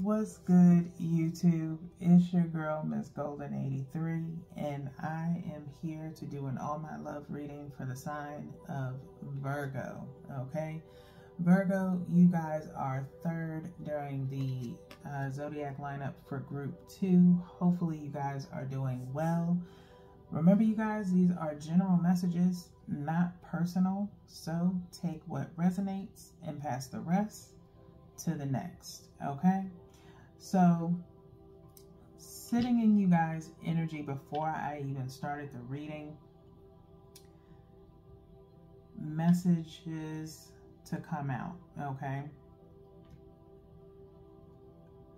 What's good, YouTube? It's your girl, Miss Golden 83, and I am here to do an All My Love reading for the sign of Virgo, okay? Virgo, you guys are third during the Zodiac lineup for Group 2. Hopefully you guys are doing well. Remember, you guys, these are general messages, not personal, so take what resonates and pass the rest to the next, okay? So, sitting in you guys' energy before I even started the reading, messages to come out, okay?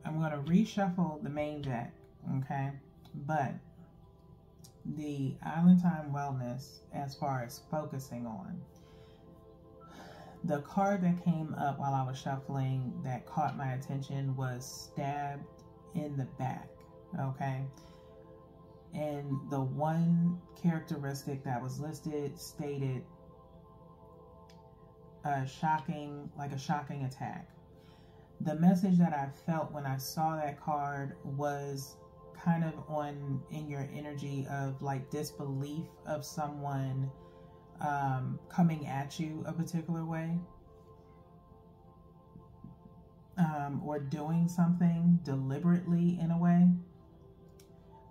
I'm going to reshuffle the main deck, okay? But the Island Time Wellness, as far as focusing on, the card that came up while I was shuffling that caught my attention was stabbed in the back, okay? And the one characteristic that was listed stated a shocking attack. The message that I felt when I saw that card was kind of in your energy of like disbelief of someone coming at you a particular way, or doing something deliberately in a way,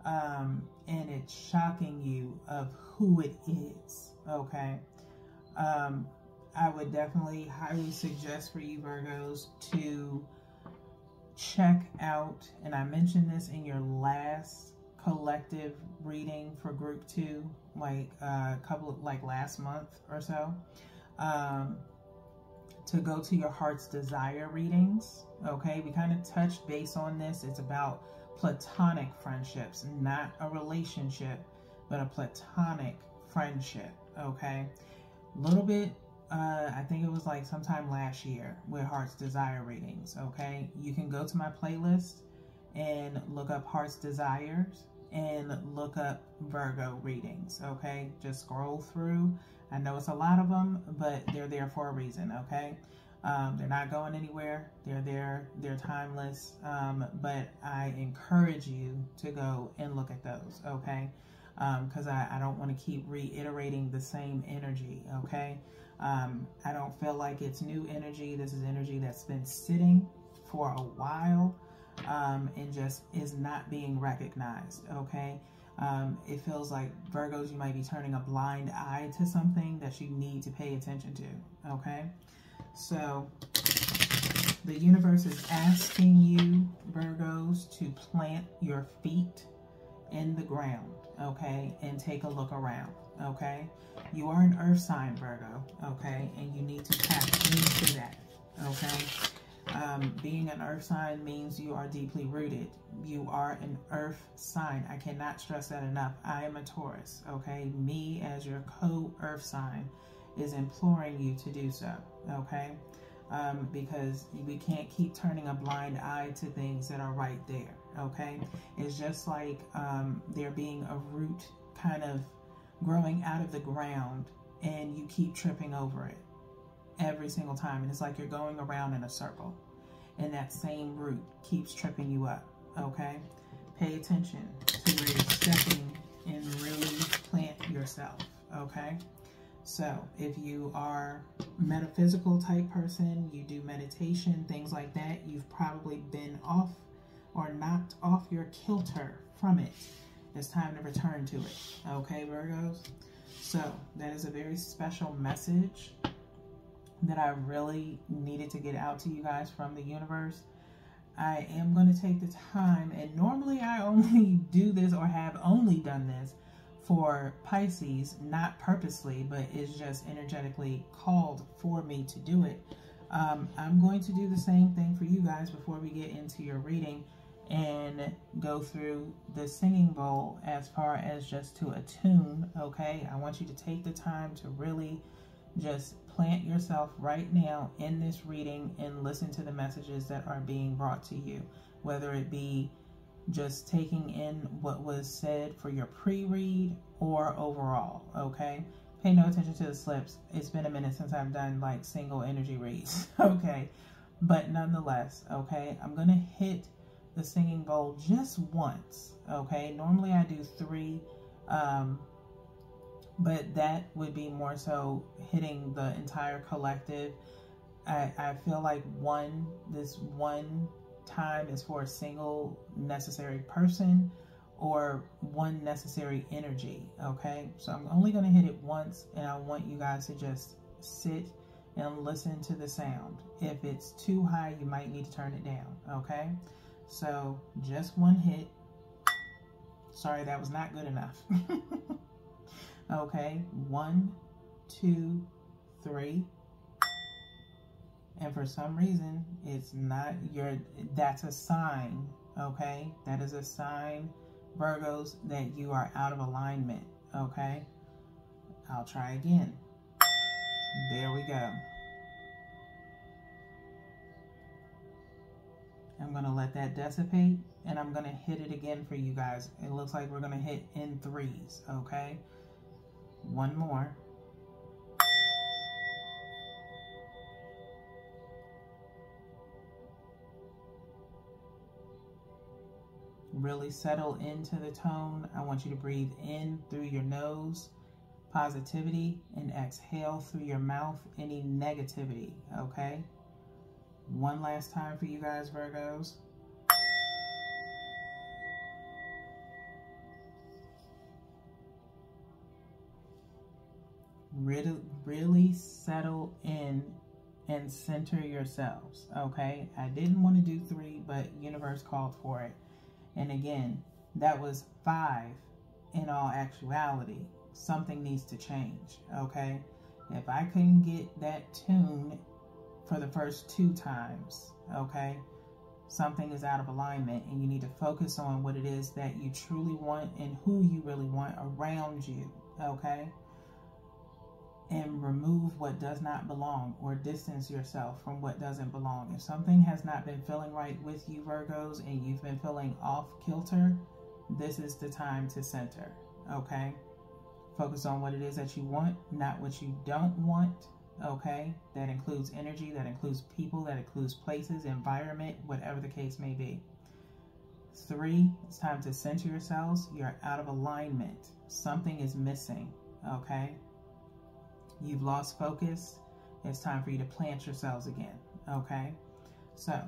and it's shocking you of who it is, okay? I would definitely highly suggest for you Virgos to check out, and I mentioned this in your last collective reading for Group 2, like last month or so, to go to your heart's desire readings, okay? We kind of touched base on this. It's about platonic friendships, not a relationship, but a platonic friendship, okay? A little bit, I think it was like sometime last year with Heart's Desire readings, okay? You can go to my playlist and look up Heart's Desires and look up Virgo readings, okay? Just scroll through. I know it's a lot of them, but they're there for a reason, okay? They're not going anywhere. They're there. They're timeless. But I encourage you to go and look at those, okay? Because I don't want to keep reiterating the same energy, okay? I don't feel like it's new energy. This is energy that's been sitting for a while, and just is not being recognized, okay? It feels like, Virgos, you might be turning a blind eye to something that you need to pay attention to, okay? So, the universe is asking you, Virgos, to plant your feet in the ground, okay? And take a look around, okay? You are an earth sign, Virgo, okay? And you need to tap into that, okay? Being an earth sign means you are deeply rooted. You are an earth sign. I cannot stress that enough. I am a Taurus, okay? Me, as your co-earth sign, is imploring you to do so, okay? Because we can't keep turning a blind eye to things that are right there, okay? It's just like there being a root kind of growing out of the ground and you keep tripping over it every single time, and it's like you're going around in a circle, and that same root keeps tripping you up, okay? Pay attention to where you're stepping and really plant yourself, okay? So if you are a metaphysical type person, you do meditation, things like that, you've probably been off or knocked off your kilter from it. It's time to return to it, okay, Virgos? So that is a very special message that I really needed to get out to you guys from the universe. I am going to take the time, and normally I only do this, or have only done this, for Pisces, not purposely, but it's just energetically called for me to do it. I'm going to do the same thing for you guys before we get into your reading and go through the singing bowl as far as just to attune, okay? I want you to take the time to really just plant yourself right now in this reading and listen to the messages that are being brought to you, whether it be just taking in what was said for your pre-read or overall, okay? Pay no attention to the slips. It's been a minute since I've done like single energy reads, okay? But nonetheless, okay, I'm going to hit the singing bowl just once, okay? Normally I do 3, but that would be more so hitting the entire collective. I feel like this one time is for a single necessary person or one necessary energy, okay? So I'm only going to hit it once, and I want you guys to just sit and listen to the sound. If it's too high, you might need to turn it down, okay? So just one hit. Sorry, that was not good enough. Okay, 1, 2, 3. And for some reason, it's not that's a sign, okay? That is a sign, Virgos, that you are out of alignment, okay? I'll try again. There we go. I'm going to let that dissipate, and I'm going to hit it again for you guys. It looks like we're going to hit in 3s, okay? One more. Really settle into the tone. I want you to breathe in through your nose, positivity, and exhale through your mouth any negativity, okay? One last time for you guys, Virgos. Really settle in and center yourselves, okay? I didn't want to do 3, but universe called for it. And again, that was 5 in all actuality. Something needs to change, okay? If I couldn't get that tune for the first 2 times, okay, something is out of alignment, and you need to focus on what it is that you truly want and who you really want around you, okay? And remove what does not belong, or distance yourself from what doesn't belong. If something has not been feeling right with you, Virgos, and you've been feeling off kilter, this is the time to center, okay? Focus on what it is that you want, not what you don't want, okay? That includes energy, that includes people, that includes places, environment, whatever the case may be. 3, it's time to center yourselves. You're out of alignment. Something is missing, okay? You've lost focus. It's time for you to plant yourselves again, okay? So,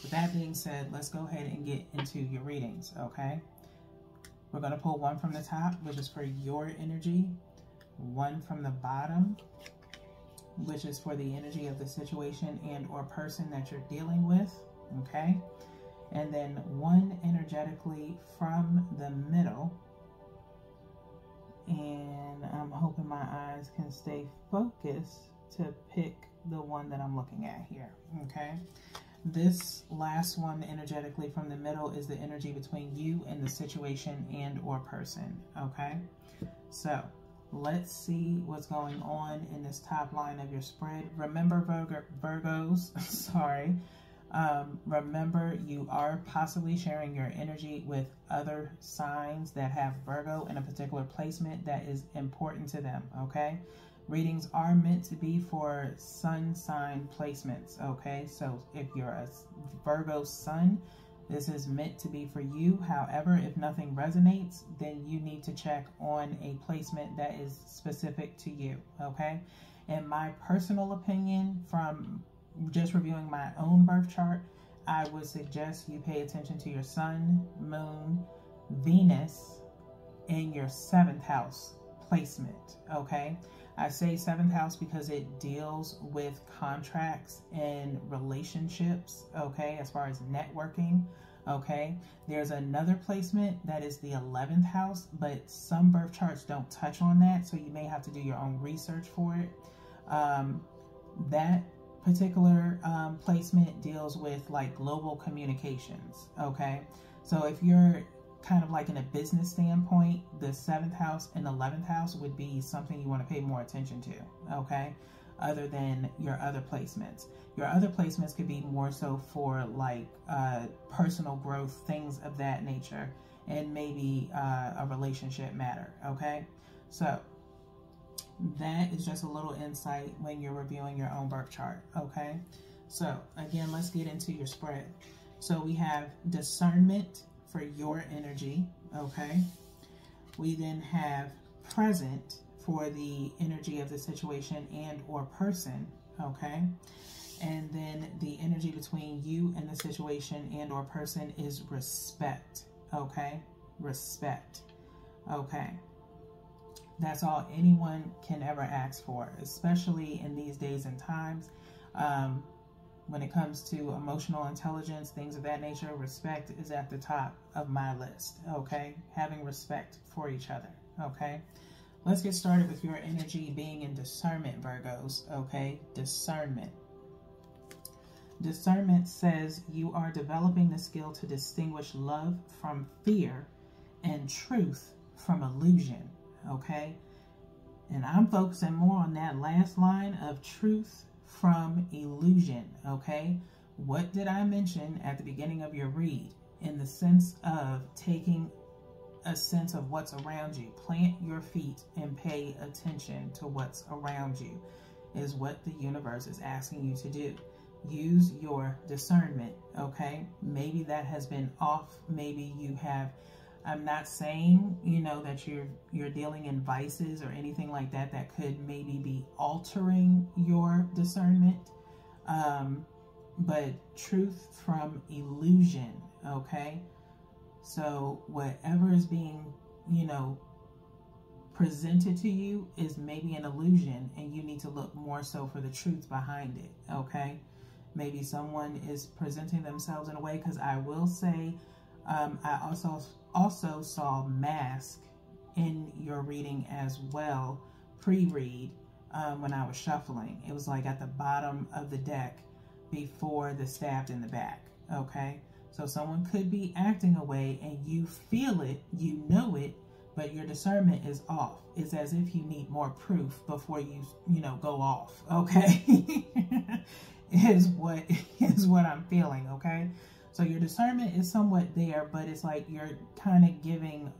with that being said, let's go ahead and get into your readings, okay? We're going to pull 1 from the top, which is for your energy, 1 from the bottom, which is for the energy of the situation and or person that you're dealing with, okay? And then 1 energetically from the middle. And I'm hoping my eyes can stay focused to pick the one that I'm looking at here, okay? This last one energetically from the middle is the energy between you and the situation and or person, okay? So let's see what's going on in this top line of your spread. Remember, Virgos, sorry. Remember, you are possibly sharing your energy with other signs that have Virgo in a particular placement that is important to them, okay? Readings are meant to be for sun sign placements, okay? So if you're a Virgo sun, this is meant to be for you. However, if nothing resonates, then you need to check on a placement that is specific to you, okay? In my personal opinion, from just reviewing my own birth chart, I would suggest you pay attention to your sun, moon, Venus, and your 7th house placement, okay? I say 7th house because it deals with contracts and relationships, okay, as far as networking, okay? There's another placement that is the 11th house, but some birth charts don't touch on that, so you may have to do your own research for it. That particular placement deals with like global communications, okay? So if you're kind of like in a business standpoint, the 7th house and 11th house would be something you want to pay more attention to, okay? Other than your other placements. Your other placements could be more so for like personal growth, things of that nature, and maybe a relationship matter, okay? So that is just a little insight when you're reviewing your own birth chart, okay? So again, let's get into your spread. So we have discernment for your energy, okay? We then have present for the energy of the situation and or person, okay? And then the energy between you and the situation and or person is respect, okay? Respect, okay? That's all anyone can ever ask for, especially in these days and times. When it comes to emotional intelligence, things of that nature, respect is at the top of my list, okay? Having respect for each other, okay? Let's get started with your energy being in discernment, Virgos, okay? Discernment. Discernment says you are developing the skill to distinguish love from fear and truth from illusion, okay? And I'm focusing more on that last line of truth from illusion, okay? What did I mention at the beginning of your read in the sense of taking a sense of what's around you? Plant your feet and pay attention to what's around you is what the universe is asking you to do. Use your discernment, okay? Maybe that has been off. Maybe you have, I'm not saying, you know, that you're dealing in vices or anything like that that could maybe be altering your discernment. But truth from illusion, okay? So whatever is being, you know, presented to you is maybe an illusion, and you need to look more so for the truth behind it, okay? Maybe someone is presenting themselves in a way, because I will say, I also saw mask in your reading as well, pre-read, when I was shuffling. It was like at the bottom of the deck before the stabbed in the back, okay? So someone could be acting a way and you feel it, you know it, but your discernment is off. It's as if you need more proof before you know, go off, okay? is what I'm feeling, okay? So your discernment is somewhat there, but it's like you're kind of giving,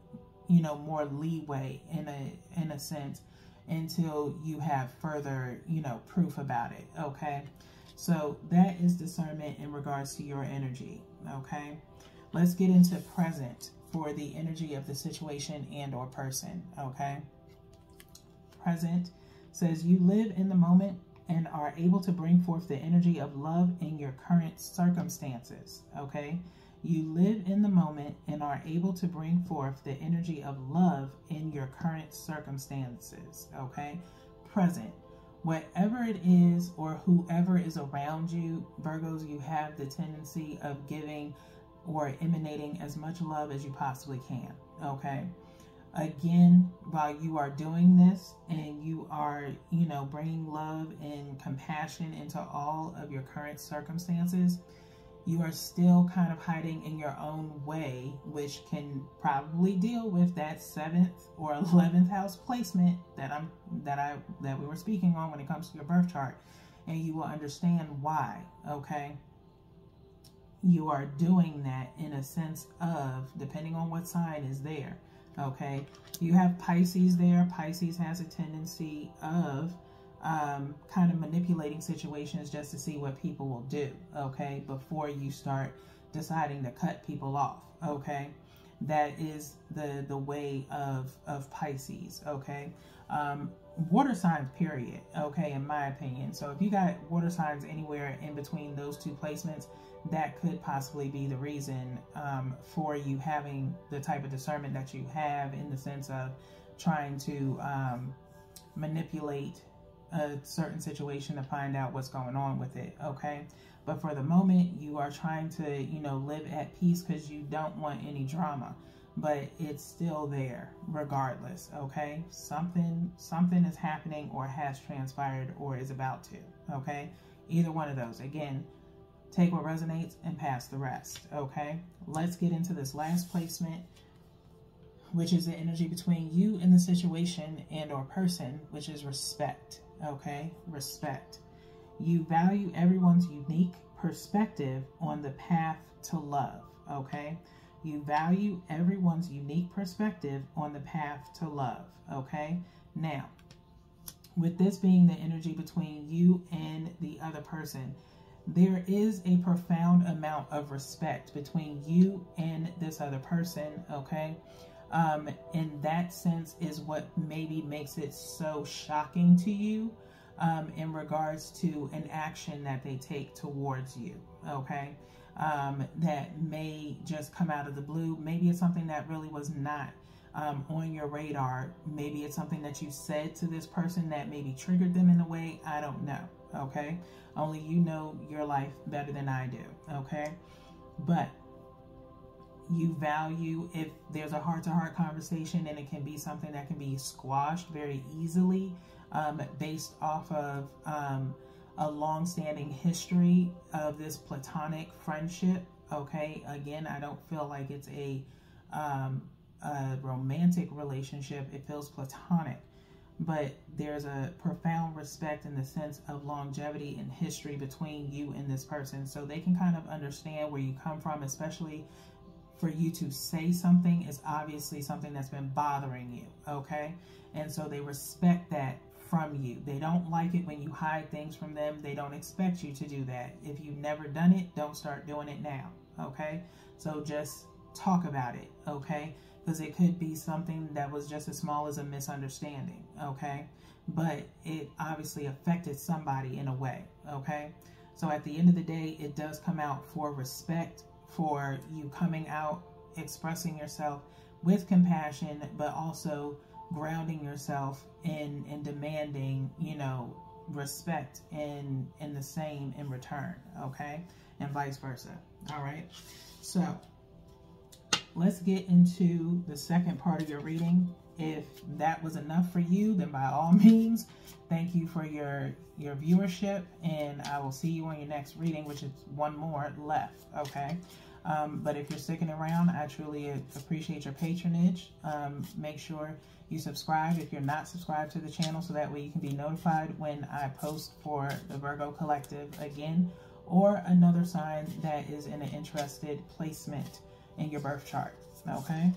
you know, more leeway in a sense until you have further, you know, proof about it, okay? So that is discernment in regards to your energy, okay? Let's get into present for the energy of the situation and or person, okay? Present says you live in the moment and are able to bring forth the energy of love in your current circumstances, okay? You live in the moment and are able to bring forth the energy of love in your current circumstances, okay? Present. Whatever it is or whoever is around you, Virgos, you have the tendency of giving or emanating as much love as you possibly can, okay? Again, while you are doing this and you are, you know, bringing love and compassion into all of your current circumstances, you are still kind of hiding in your own way, which can probably deal with that 7th or 11th house placement that we were speaking on when it comes to your birth chart, and you will understand why, okay? You are doing that in a sense of, depending on what sign is there, okay? You have Pisces there. Pisces has a tendency of kind of manipulating situations just to see what people will do, okay, before you start deciding to cut people off, okay? That is the way of Pisces, okay? Water signs, period, okay, in my opinion. So if you got water signs anywhere in between those two placements, that could possibly be the reason for you having the type of discernment that you have, in the sense of trying to manipulate a certain situation to find out what's going on with it, okay? But for the moment, you are trying to, you know, live at peace because you don't want any drama, but it's still there regardless, okay? Something is happening or has transpired or is about to, okay? Either one of those. Again, take what resonates and pass the rest, okay? Let's get into this last placement, which is the energy between you and the situation and or person, which is respect, okay? Respect. You value everyone's unique perspective on the path to love, okay? You value everyone's unique perspective on the path to love, okay? Now, with this being the energy between you and the other person, there is a profound amount of respect between you and this other person, okay? In that sense is what maybe makes it so shocking to you in regards to an action that they take towards you, okay? That may just come out of the blue. Maybe it's something that really was not on your radar. Maybe it's something that you said to this person that maybe triggered them in a way. I don't know, okay? Only you know your life better than I do, okay? But you value, if there's a heart-to-heart conversation, and it can be something that can be squashed very easily based off of a long-standing history of this platonic friendship, okay? Again, I don't feel like it's a romantic relationship. It feels platonic, but there's a profound respect in the sense of longevity and history between you and this person, so they can kind of understand where you come from. Especially for you to say something is obviously something that's been bothering you, okay? And so they respect that from you. They don't like it when you hide things from them. They don't expect you to do that. If you've never done it, don't start doing it now, okay? So just talk about it, okay? Because it could be something that was just as small as a misunderstanding, okay? But it obviously affected somebody in a way, okay? So at the end of the day, it does come out for respect, for you coming out, expressing yourself with compassion, but also grounding yourself in demanding, you know, respect in the same in return, okay? And vice versa. All right, so let's get into the second part of your reading. If that was enough for you, then by all means, thank you for your viewership, and I will see you on your next reading, which is one more left, okay? But if you're sticking around, I truly appreciate your patronage. Make sure you subscribe if you're not subscribed to the channel, so that way you can be notified when I post for the Virgo Collective again, or another sign that is in an interested placement in your birth chart, okay?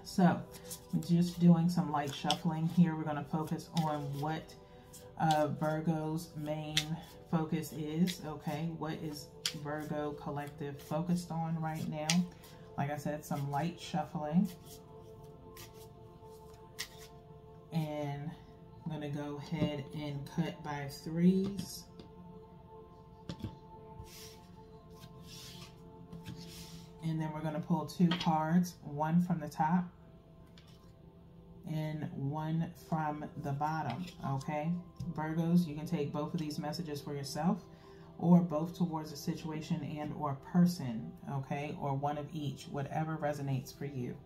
So, just doing some light shuffling here. We're going to focus on what Virgo's main focus is, okay? What is Virgo Collective focused on right now? Like I said, some light shuffling. And I'm going to go ahead and cut by threes. And then we're going to pull two cards, one from the top and one from the bottom, okay? Virgos, you can take both of these messages for yourself, or both towards a situation and or person, okay? Or one of each, whatever resonates for you.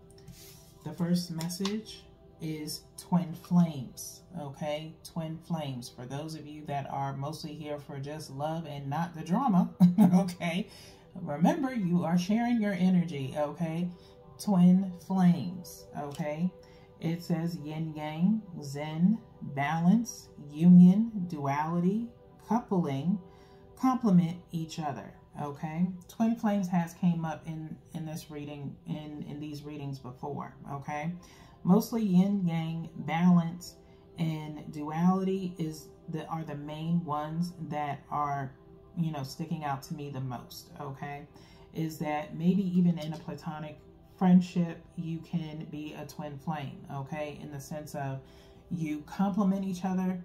The first message is twin flames, okay? Twin flames. For those of you that are mostly here for just love and not the drama, okay? Remember, you are sharing your energy, okay? Twin flames, okay? It says yin yang, zen, balance, union, duality, coupling, complement each other, okay? Twin flames has came up in this reading, in these readings before, okay? Mostly yin yang, balance, and duality are the main ones that are, you know, sticking out to me the most, okay? Is that maybe even in a platonic friendship, you can be a twin flame, okay? In the sense of you complement each other.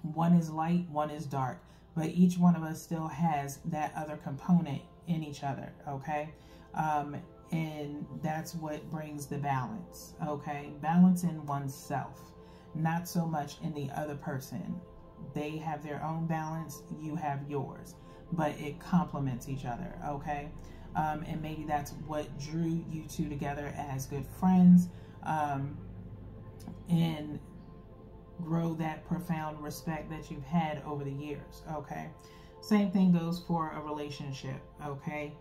One is light, one is dark, but each one of us still has that other component in each other, okay? And that's what brings the balance, okay? Balance in oneself, not so much in the other person. They have their own balance, you have yours, but it complements each other, okay? And maybe that's what drew you two together as good friends, and grow that profound respect that you've had over the years, okay? Same thing goes for a relationship, okay?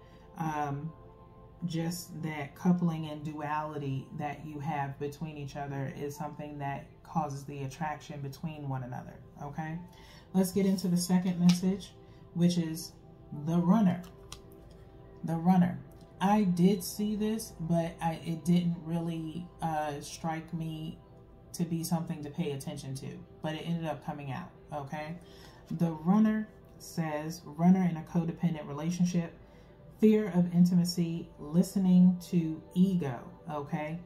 Just that coupling and duality that you have between each other is something that causes the attraction between one another, okay? Let's get into the second message, which is the runner. The runner. I did see this, but it didn't really strike me to be something to pay attention to, but it ended up coming out, okay? The runner says runner in a codependent relationship, fear of intimacy, listening to ego, okay?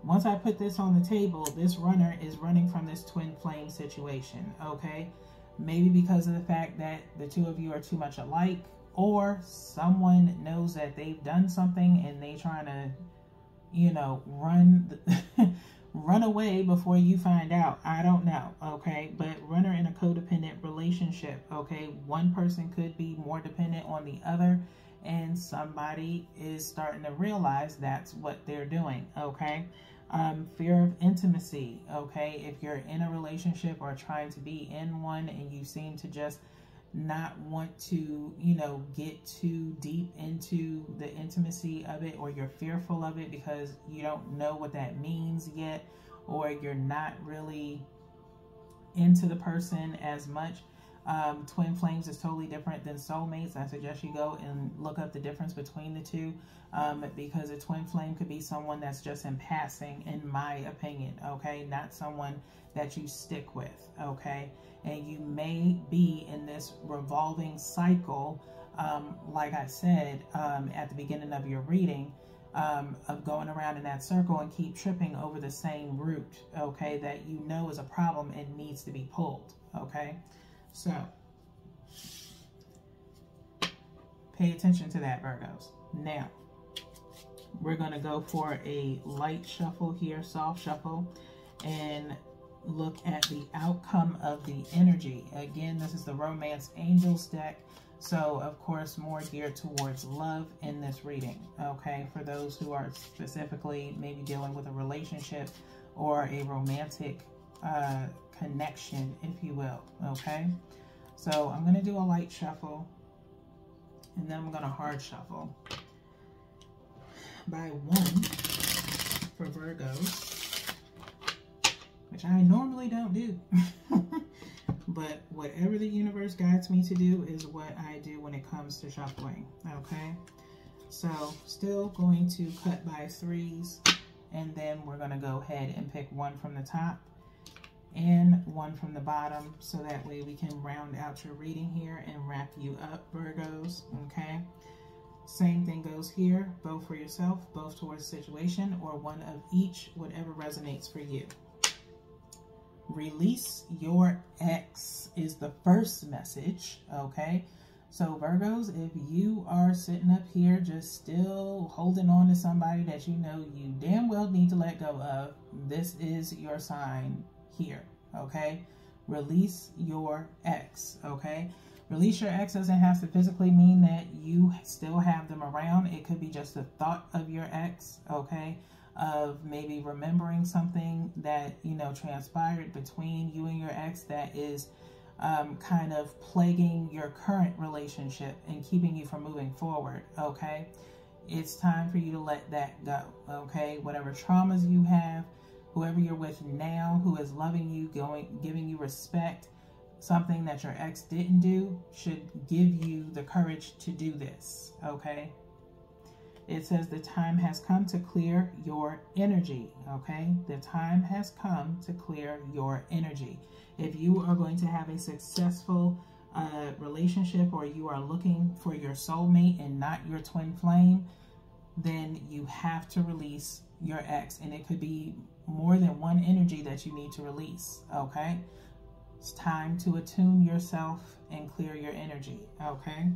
Once I put this on the table, this runner is running from this twin flame situation, okay? Maybe because of the fact that the two of you are too much alike, or someone knows that they've done something and they trying to, you know, run away before you find out. I don't know, okay? But runner in a codependent relationship, okay? One person could be more dependent on the other, and somebody is starting to realize that's what they're doing, okay? Fear of intimacy, okay? If you're in a relationship or trying to be in one and you seem to just not want to, you know, get too deep into the intimacy of it, or you're fearful of it because you don't know what that means yet, or you're not really into the person as much. Twin flames is totally different than soulmates. I suggest you go and look up the difference between the two, because a twin flame could be someone that's just in passing, in my opinion, okay? Not someone that you stick with, okay? And you may be in this revolving cycle, like I said at the beginning of your reading, of going around in that circle and keep tripping over the same root, okay, that you know is a problem and needs to be pulled, okay? So, pay attention to that, Virgos. Now, we're going to go for a light shuffle here, soft shuffle, and look at the outcome of the energy. Again, this is the Romance Angels deck, so of course more geared towards love in this reading, okay? For those who are specifically maybe dealing with a relationship or a romantic connection, if you will, okay? So I'm going to do a light shuffle, and then I'm going to hard shuffle by one for Virgos, which I normally don't do. But whatever the universe guides me to do is what I do when it comes to shuffling, okay? So still going to cut by threes, and then we're going to go ahead and pick one from the top and one from the bottom, so that way we can round out your reading here and wrap you up, Virgos, okay? Same thing goes here, both for yourself, both towards the situation, or one of each, whatever resonates for you. Release your ex is the first message, okay? So Virgos, if you are sitting up here just still holding on to somebody that you know you damn well need to let go of, this is your sign here, okay? Release your ex, okay? Release your ex doesn't have to physically mean that you still have them around. It could be just the thought of your ex, okay? Of maybe remembering something that, you know, transpired between you and your ex that is kind of plaguing your current relationship and keeping you from moving forward, okay? It's time for you to let that go, okay? Whatever traumas you have, whoever you're with now who is loving you, giving you respect, something that your ex didn't do should give you the courage to do this, okay? It says the time has come to clear your energy, okay? The time has come to clear your energy. If you are going to have a successful relationship, or you are looking for your soulmate and not your twin flame, then you have to release your ex. And it could be more than one energy that you need to release, okay? It's time to attune yourself and clear your energy, okay?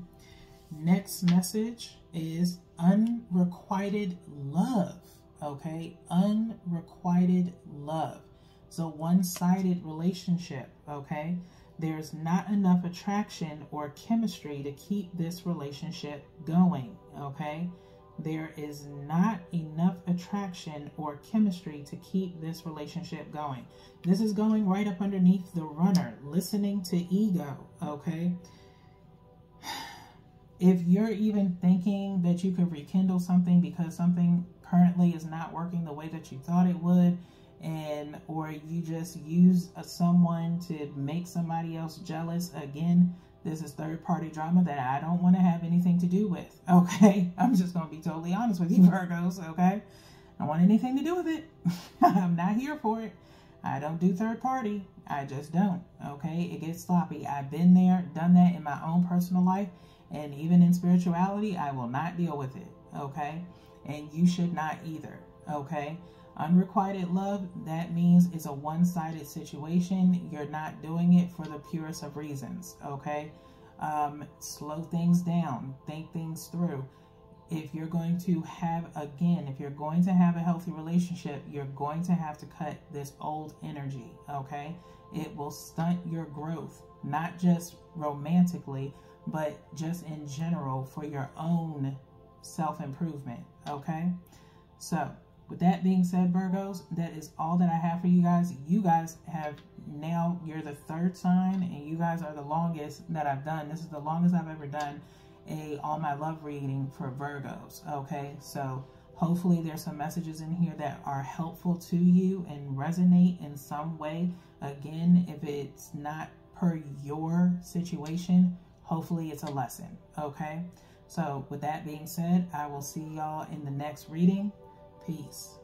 Next message is unrequited love, okay? Unrequited love. So one-sided relationship, okay? There's not enough attraction or chemistry to keep this relationship going, okay? There is not enough attraction or chemistry to keep this relationship going. This is going right up underneath the runner, listening to ego, okay? If you're even thinking that you could rekindle something because something currently is not working the way that you thought it would, and or you just use someone to make somebody else jealous, again, this is third-party drama that I don't want to have anything to do with, okay? I'm just going to be totally honest with you, Virgos, okay? I don't want anything to do with it. I'm not here for it. I don't do third party. I just don't. Okay, it gets sloppy. I've been there, done that in my own personal life, and even in spirituality, I will not deal with it. Okay, and you should not either. Okay, unrequited love, that means it's a one-sided situation. You're not doing it for the purest of reasons. Okay, slow things down, think things through. If you're going to have, again, if you're going to have a healthy relationship, you're going to have to cut this old energy, okay? It will stunt your growth, not just romantically, but just in general for your own self-improvement, okay? So, with that being said, Virgos, that is all that I have for you guys. You guys have now, you're the third sign, and you guys are the longest that I've done. This is the longest I've ever done a All My Love reading for Virgos, okay? So hopefully there's some messages in here that are helpful to you and resonate in some way. Again, if it's not per your situation, hopefully it's a lesson, okay? So with that being said, I will see y'all in the next reading. Peace.